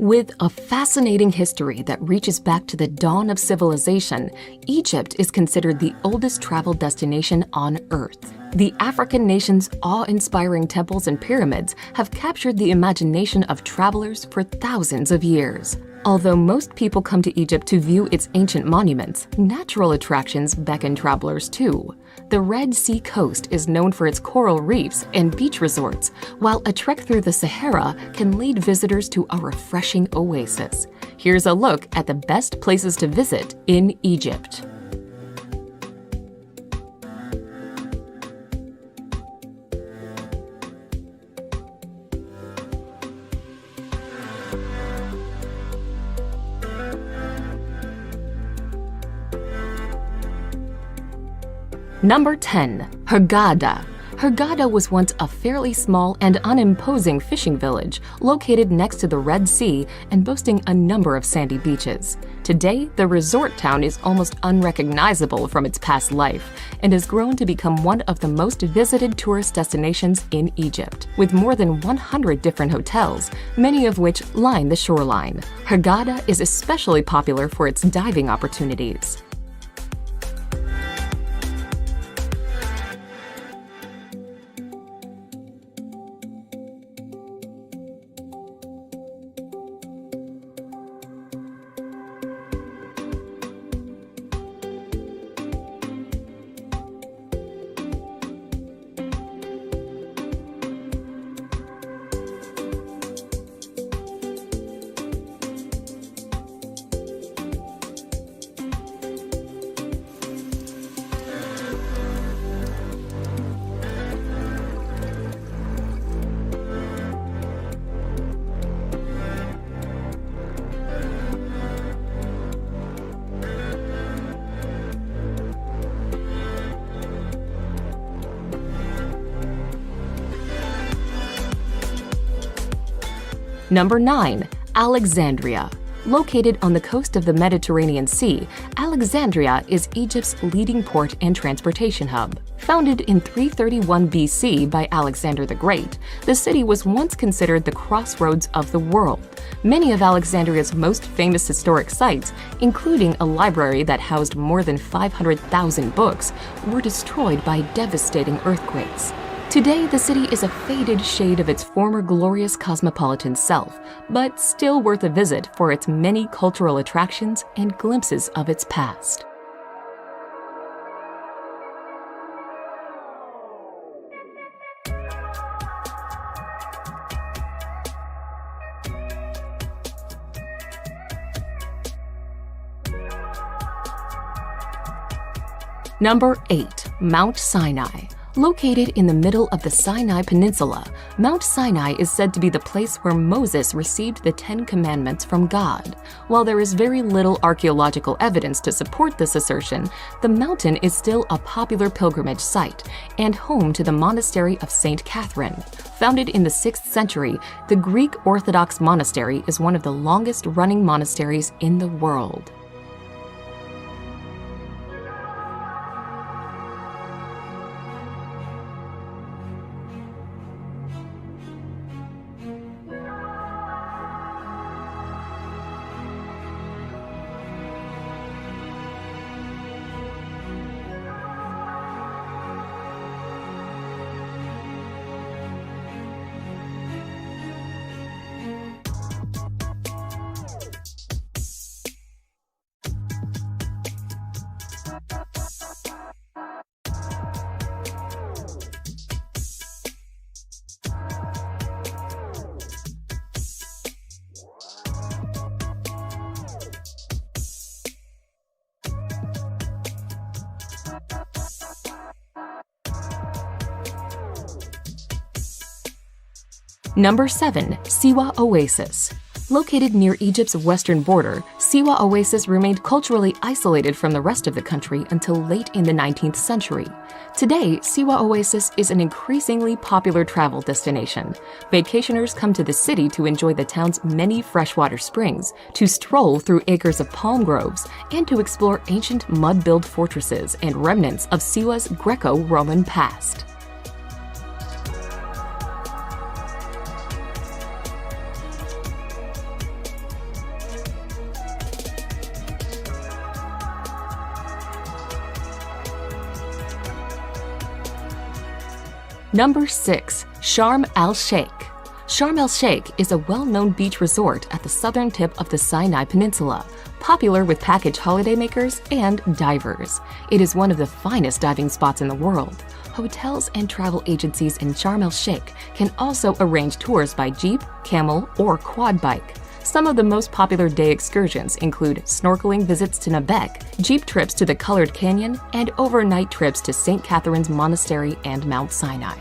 With a fascinating history that reaches back to the dawn of civilization, Egypt is considered the oldest travel destination on Earth. The African nation's awe-inspiring temples and pyramids have captured the imagination of travelers for thousands of years. Although most people come to Egypt to view its ancient monuments, natural attractions beckon travelers too. The Red Sea coast is known for its coral reefs and beach resorts, while a trek through the Sahara can lead visitors to a refreshing oasis. Here's a look at the best places to visit in Egypt. Number 10. Hurghada. Hurghada was once a fairly small and unimposing fishing village located next to the Red Sea and boasting a number of sandy beaches. Today, the resort town is almost unrecognizable from its past life and has grown to become one of the most visited tourist destinations in Egypt, with more than 100 different hotels, many of which line the shoreline. Hurghada is especially popular for its diving opportunities. Number 9. Alexandria. Located on the coast of the Mediterranean Sea, Alexandria is Egypt's leading port and transportation hub. Founded in 331 BC by Alexander the Great, the city was once considered the crossroads of the world. Many of Alexandria's most famous historic sites, including a library that housed more than 500,000 books, were destroyed by devastating earthquakes. Today, the city is a faded shade of its former glorious cosmopolitan self, but still worth a visit for its many cultural attractions and glimpses of its past. Number 8. Mount Sinai. Located in the middle of the Sinai Peninsula, Mount Sinai is said to be the place where Moses received the 10 Commandments from God. While there is very little archaeological evidence to support this assertion, the mountain is still a popular pilgrimage site and home to the monastery of St. Catherine. Founded in the 6th century, the Greek Orthodox monastery is one of the longest-running monasteries in the world. Number 7. Siwa Oasis. Located near Egypt's western border, Siwa Oasis remained culturally isolated from the rest of the country until late in the 19th century. Today, Siwa Oasis is an increasingly popular travel destination. Vacationers come to the city to enjoy the town's many freshwater springs, to stroll through acres of palm groves, and to explore ancient mud-built fortresses and remnants of Siwa's Greco-Roman past. Number 6. Sharm el-Sheikh. Sharm el-Sheikh is a well-known beach resort at the southern tip of the Sinai Peninsula, popular with package holidaymakers and divers. It is one of the finest diving spots in the world. Hotels and travel agencies in Sharm el-Sheikh can also arrange tours by jeep, camel, or quad bike. Some of the most popular day excursions include snorkeling visits to Nabec, jeep trips to the Colored Canyon, and overnight trips to St. Catherine's Monastery and Mount Sinai.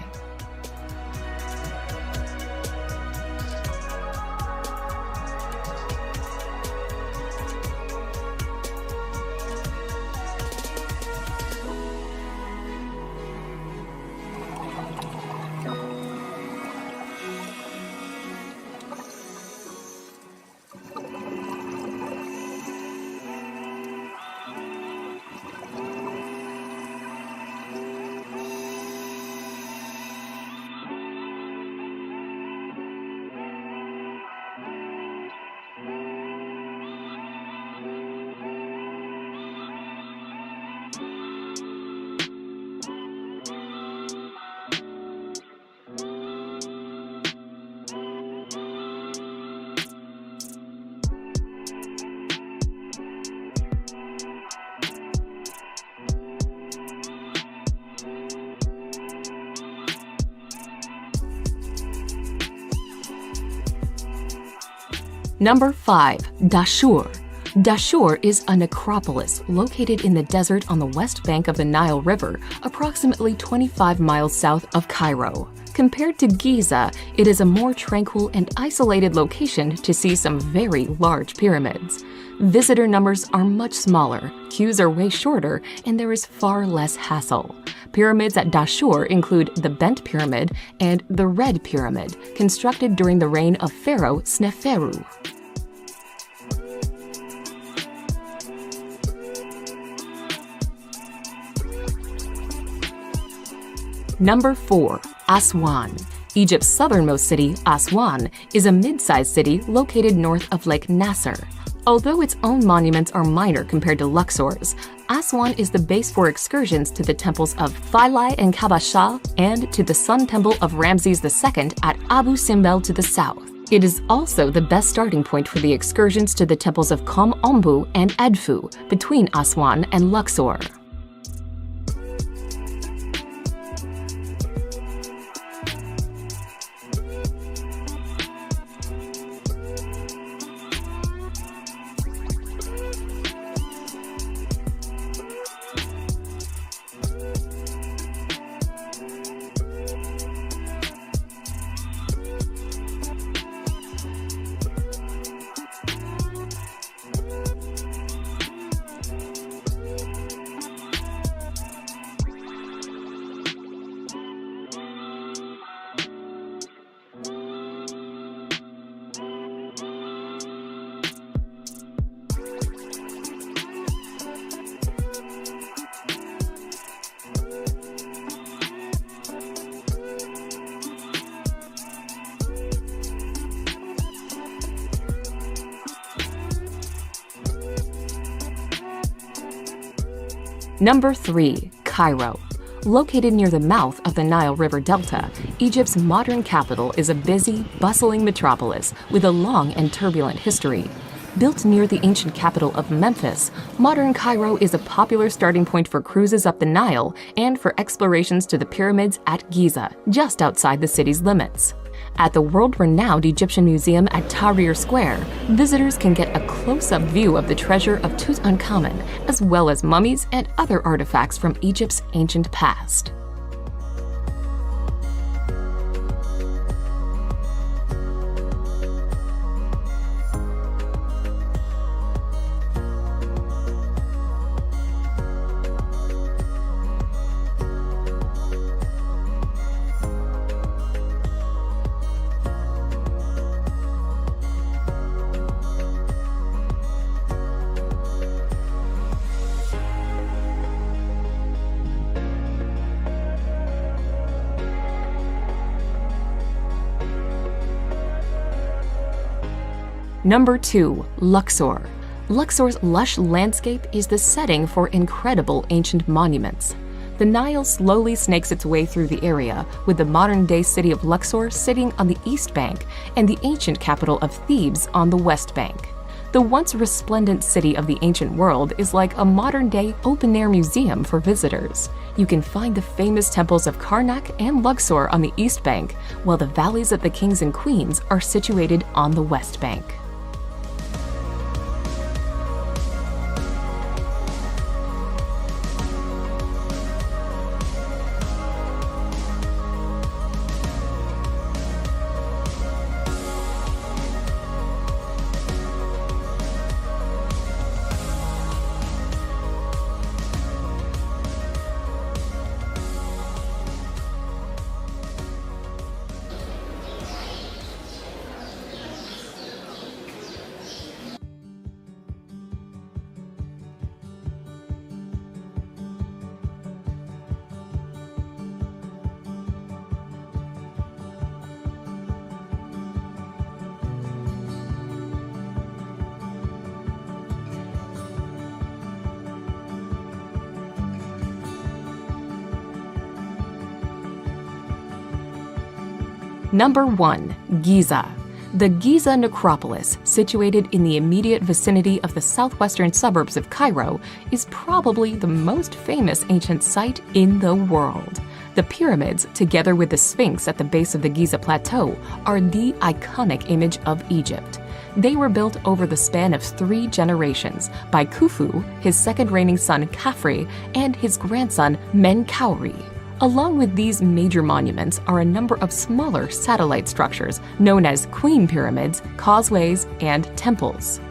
Number 5. Dashur. Dashur is a necropolis located in the desert on the west bank of the Nile River, approximately 25 miles south of Cairo. Compared to Giza, it is a more tranquil and isolated location to see some very large pyramids. Visitor numbers are much smaller, queues are way shorter, and there is far less hassle. Pyramids at Dashur include the Bent Pyramid and the Red Pyramid, constructed during the reign of Pharaoh Sneferu. Number 4. Aswan. Egypt's southernmost city, Aswan, is a mid-sized city located north of Lake Nasser. Although its own monuments are minor compared to Luxor's, Aswan is the base for excursions to the temples of Philae and Kabasha and to the Sun Temple of Ramses II at Abu Simbel to the south. It is also the best starting point for the excursions to the temples of Kom Ombu and Edfu between Aswan and Luxor. Number 3. Cairo. Located near the mouth of the Nile River Delta, Egypt's modern capital is a busy, bustling metropolis with a long and turbulent history. Built near the ancient capital of Memphis, modern Cairo is a popular starting point for cruises up the Nile and for explorations to the pyramids at Giza, just outside the city's limits. At the world-renowned Egyptian Museum at Tahrir Square, visitors can get a close-up view of the treasure of Tutankhamun, as well as mummies and other artifacts from Egypt's ancient past. Number 2. Luxor. Luxor's lush landscape is the setting for incredible ancient monuments. The Nile slowly snakes its way through the area, with the modern-day city of Luxor sitting on the east bank and the ancient capital of Thebes on the west bank. The once resplendent city of the ancient world is like a modern-day open-air museum for visitors. You can find the famous temples of Karnak and Luxor on the east bank, while the valleys of the kings and queens are situated on the west bank. Number 1. Giza. The Giza necropolis, situated in the immediate vicinity of the southwestern suburbs of Cairo, is probably the most famous ancient site in the world. The pyramids, together with the Sphinx at the base of the Giza Plateau, are the iconic image of Egypt. They were built over the span of 3 generations by Khufu, his second reigning son Khafre, and his grandson Menkaure. Along with these major monuments are a number of smaller satellite structures known as queen pyramids, causeways, and temples.